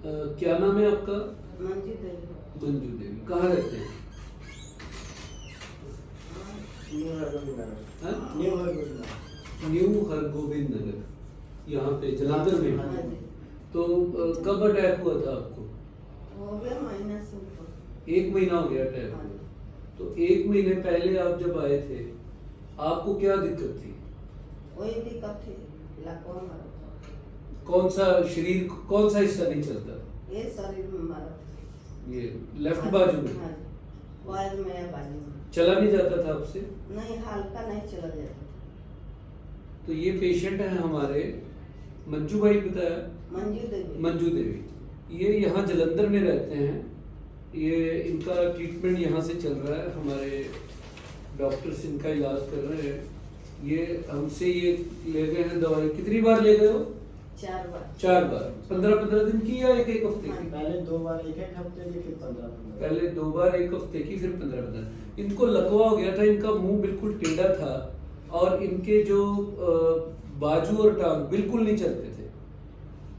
क्या नाम है आपका? मंजू देवी। मंजू देवी। कहाँ रहते हैं? हाँ? न्यू हरगोबिंद नगर, यहाँ पे जलंधर में। हाँ जी। तो कब अटैक हुआ था आपको? हो गया महीना से ऊपर। 1 महीना हो गया अटैक हाँ हुआ। जी। तो 1 महीने पहले आप जब आए थे, आपको क्या दिक्कत थी? वही दिक्कत थी, लकवा मारा था। कौन सा शरीर, कौन सा हिस्सा नहीं चलता? ये शरीर में मारा था। ये लेफ्ट हाँ बाजू जी, में? हाँ जी। पैर में या बाजू में। चला नहीं जाता था आपसे? नहीं, हल्का नहीं चला जाता था। तो ये पेशेंट है हमारे, मंजू भाई बताया? मंजू देवी। मंजू देवी। ये यहाँ जलंधर में रहते हैं। ये इनका ट्रीटमेंट यहाँ से चल रहा है, हमारे डॉक्टर्स इनका इलाज कर रहे हैं। ये हमसे ये ले गए हैं दवाई। कितनी बार ले गए हो? 4 बार। 4 बार। 15-15 दिन की या 1-1 हफ्ते की? पहले 2 बार 1-1 हफ्ते की, फिर 15-15। पहले 2 बार 1 हफ्ते की, फिर 15-15। इनको लकवा हो गया था, इनका मुंह बिल्कुल टेढ़ा था और इनके जो बाजू और टांग बिल्कुल नहीं चलते थे।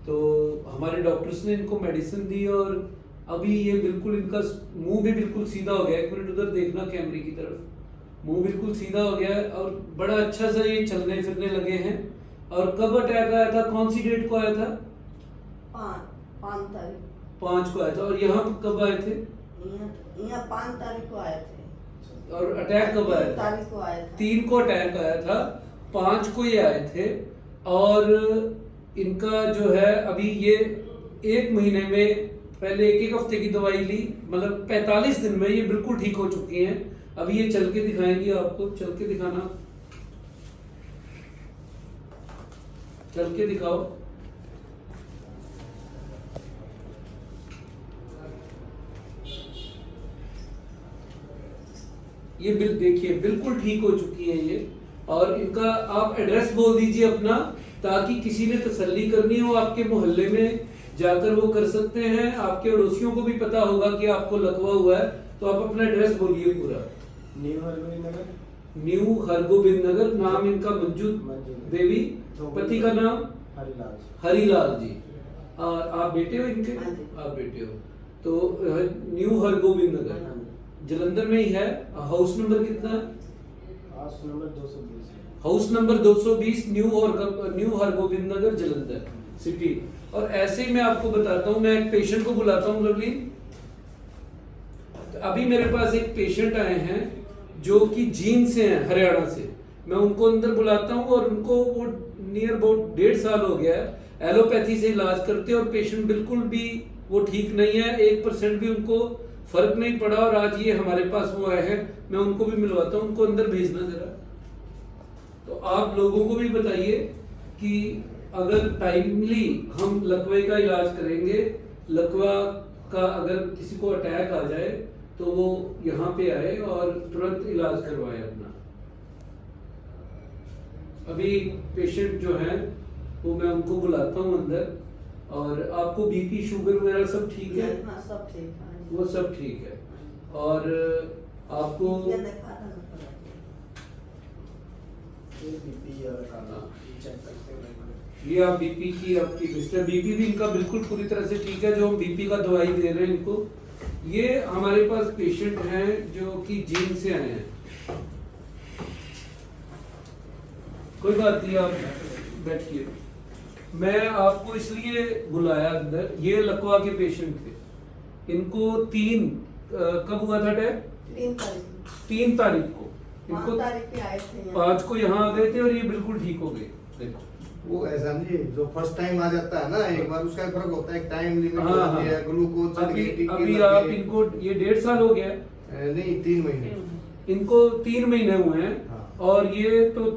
तो हमारे डॉक्टर्स ने इनको मेडिसिन दी और अभी ये बिल्कुल, इनका मुंह भी बिल्कुल सीधा हो गया है। 1 मिनट उधर देखना कैमरे की तरफ। मुंह बिल्कुल सीधा हो गया है और बड़ा अच्छा सा ये चलने फिरने लगे हैं। और कब अटैक आया था, कौन सी डेट को आया था? 5 तारीख। 5 को आया था। और यहाँ कब आए थे? यहाँ 5 तारीख को आए थे। और अटैक कब आया 3 था? तारीख को आया था। 3 को अटैक आया था, 5 को ये आए थे। और इनका जो है अभी ये 1 महीने में, पहले 1-1 हफ्ते की दवाई ली, मतलब 45 दिन में ये बिल्कुल ठीक हो चुकी हैं। अभी ये चल के दिखाएंगी आपको। चल के दिखाना, चल के दिखाओ। ये बिल देखिए बिल्कुल ठीक हो चुकी है ये। और इनका आप एड्रेस बोल दीजिए अपना, ताकि किसी ने तसल्ली करनी हो आपके मोहल्ले में जाकर वो कर सकते हैं। आपके अड़ोसियों को भी पता होगा कि आपको लकवा हुआ है। तो आप अपना एड्रेस बोलिए पूरा। न्यू हरगोबिंद नगर। न्यू हरगोबिंद नगर। नाम इनका मंजू देवी। पति का नाम? हरिलाल। हरिलाल जी। और आप बेटे हो इनके? हाँ जी। आप बेटे हो। तो न्यू हरगोबिंद नगर जलंधर में ही है। हाउस नंबर कितना है? House number 220। House number 220, new Hargobind Nagar Jalandhar city. और ऐसे ही मैं आपको बताता हूँ, मैं एक पेशेंट को बुलाता हूँ लवली। तो अभी मेरे पास एक पेशेंट आए हैं जो कि जींद से हैं, हरियाणा से। मैं उनको अंदर बुलाता हूँ और उनको वो नियर अबाउट 1.5 साल हो गया है एलोपैथी से इलाज करते, और पेशेंट बिल्कुल भी वो ठीक नहीं है, 1% भी उनको फर्क नहीं पड़ा। और आज ये हमारे पास वो आए हैं, मैं उनको भी मिलवाता हूँ। उनको अंदर भेजना जरा। तो आप लोगों को भी बताइए कि अगर टाइमली हम लकवे का इलाज करेंगे, लकवा का अगर किसी को अटैक आ जाए तो वो यहाँ पे आए और तुरंत इलाज करवाए अपना। अभी पेशेंट जो है वो मैं उनको बुलाता हूँ अंदर। और आपको बीपी शुगर वगैरह सब ठीक है? हाँ, सब ठीक है। वो सब ठीक है। और आपको ये देखा था ना पड़ा। ये बीपी और चेक करते हैं। ये आप बीपी की आपकी हिस्ट्री, बीपी भी इनका बिल्कुल पूरी तरह से ठीक है। जो हम बीपी का दवाई दे रहे हैं इनको। ये हमारे पास पेशेंट हैं जो कि जींद से आए हैं। कोई बात नहीं, आप बैठिए। मैं आपको इसलिए बुलाया अंदर, ये लकवा के पेशेंट थे। इनको 3 कब हुआ था अटैक? 3 तारीख। 3 तारीख को। 5 इनको तारीख के आए थे यहाँ। 5 को यहाँ आ गए थे और ये बिल्कुल ठीक हो गए। देखो वो ऐसा नहीं, जो फर्स्ट टाइम आ जाता है ना, एक बार उसका फर्क होता है, एक टाइम लिमिट हाँ, होती है, ग्लूकोज अभी आप इनको, ये 1.5 साल हो गया है? नहीं, 3 महीने। इनको 3 महीने हुए हैं। हाँ। और ये तो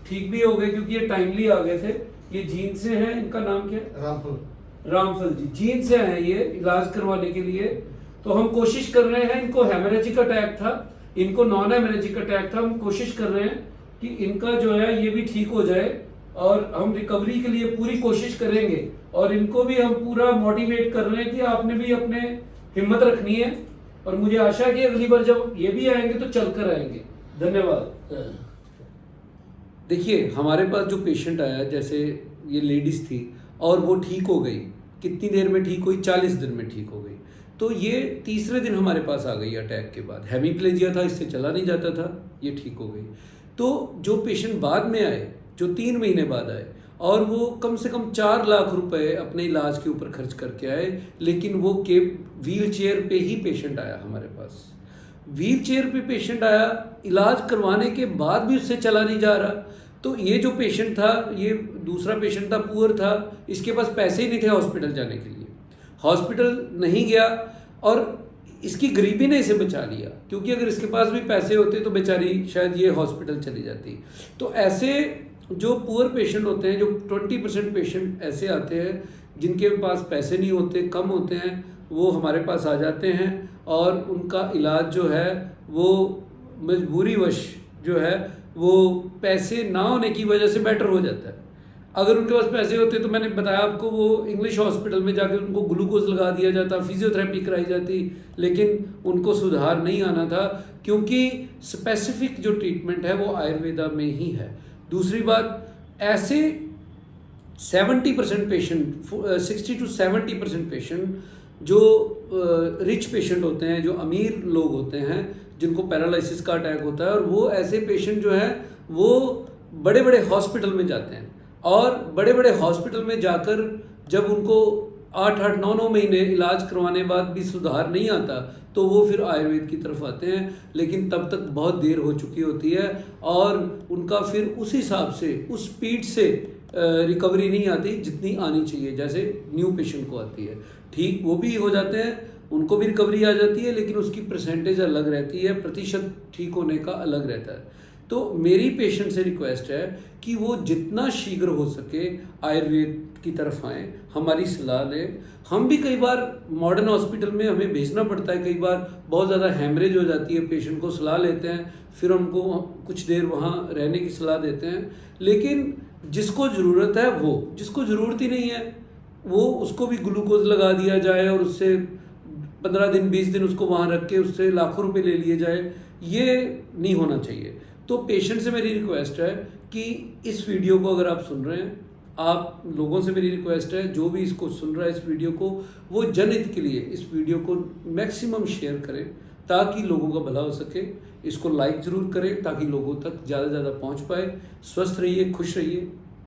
ठीक भी हो गए क्योंकि ये टाइमली आ गए थे। ये जींद से हैं। इनका नाम क्या है? रामफल। रामफल जी। जींद से हैं ये इलाज करवाने के लिए। तो हम कोशिश कर रहे हैं, इनको हेमरेजिक अटैक था, इनको नॉन हेमरेजिक अटैक था। हम कोशिश कर रहे हैं कि इनका जो है ये भी ठीक हो जाए और हम रिकवरी के लिए पूरी कोशिश करेंगे। और इनको भी हम पूरा मोटिवेट कर रहे हैं कि आपने भी अपने हिम्मत रखनी है। और मुझे आशा है कि अगली बार जब ये भी आएंगे तो चलकर आएंगे। धन्यवाद। देखिए हमारे पास जो पेशेंट आया, जैसे ये लेडीज थी और वो ठीक हो गई, कितनी देर में ठीक हुई? 40 दिन में ठीक हो गई। तो ये तीसरे दिन हमारे पास आ गई अटैक के बाद। हेमीप्लेजिया था, इससे चला नहीं जाता था, ये ठीक हो गई। तो जो पेशेंट बाद में आए, जो 3 महीने बाद आए, और वो कम से कम 4 लाख रुपए अपने इलाज के ऊपर खर्च करके आए, लेकिन वो के व्हील चेयर पे ही पेशेंट आया हमारे पास। व्हील चेयर पे पेशेंट आया, इलाज करवाने के बाद भी उससे चला नहीं जा रहा। तो ये जो पेशेंट था, ये दूसरा पेशेंट था, पुअर था, इसके पास पैसे ही नहीं थे हॉस्पिटल जाने के लिए, हॉस्पिटल नहीं गया, और इसकी गरीबी ने इसे बचा लिया, क्योंकि अगर इसके पास भी पैसे होते तो बेचारी शायद ये हॉस्पिटल चली जाती। तो ऐसे जो पुअर पेशेंट होते हैं, जो 20% पेशेंट ऐसे आते हैं जिनके पास पैसे नहीं होते, कम होते हैं, वो हमारे पास आ जाते हैं, और उनका इलाज जो है वो मजबूरीवश जो है वो पैसे ना होने की वजह से बेटर हो जाता है। अगर उनके पास पैसे होते तो मैंने बताया आपको, वो इंग्लिश हॉस्पिटल में जाकर उनको ग्लूकोज लगा दिया जाता, फिजियोथेरेपी कराई जाती, लेकिन उनको सुधार नहीं आना था, क्योंकि स्पेसिफिक जो ट्रीटमेंट है वो आयुर्वेदा में ही है। दूसरी बात, ऐसे 70% पेशेंट, 60 to 70% पेशेंट जो रिच पेशेंट होते हैं, जो अमीर लोग होते हैं, जिनको पैरालिसिस का अटैक होता है, और वो ऐसे पेशेंट जो हैं वो बड़े बड़े हॉस्पिटल में जाते हैं, और बड़े बड़े हॉस्पिटल में जाकर जब उनको 8-8, 9-9 महीने इलाज करवाने बाद भी सुधार नहीं आता, तो वो फिर आयुर्वेद की तरफ आते हैं, लेकिन तब तक बहुत देर हो चुकी होती है, और उनका फिर उस हिसाब से, उस स्पीड से रिकवरी नहीं आती जितनी आनी चाहिए, जैसे न्यू पेशेंट को आती है। ठीक वो भी हो जाते हैं, उनको भी रिकवरी आ जाती है, लेकिन उसकी परसेंटेज अलग रहती है, प्रतिशत ठीक होने का अलग रहता है। तो मेरी पेशेंट से रिक्वेस्ट है कि वो जितना शीघ्र हो सके आयुर्वेद की तरफ आएँ, हमारी सलाह लें। हम भी कई बार मॉडर्न हॉस्पिटल में हमें भेजना पड़ता है, कई बार बहुत ज़्यादा हेमरेज हो जाती है, पेशेंट को सलाह लेते हैं, फिर उनको कुछ देर वहाँ रहने की सलाह देते हैं, लेकिन जिसको ज़रूरत है, वो जिसको ज़रूरत ही नहीं है, वो उसको भी ग्लूकोज लगा दिया जाए, और उससे 15 दिन 20 दिन उसको वहाँ रख के उससे लाखों रुपए ले लिए जाए, ये नहीं होना चाहिए। तो पेशेंट से मेरी रिक्वेस्ट है कि इस वीडियो को अगर आप सुन रहे हैं, आप लोगों से मेरी रिक्वेस्ट है, जो भी इसको सुन रहा है इस वीडियो को, वो जनहित के लिए इस वीडियो को मैक्सिमम शेयर करें, ताकि लोगों का भला हो सके। इसको लाइक ज़रूर करें ताकि लोगों तक ज़्यादा से ज़्यादा पहुँच पाए। स्वस्थ रहिए, खुश रहिए।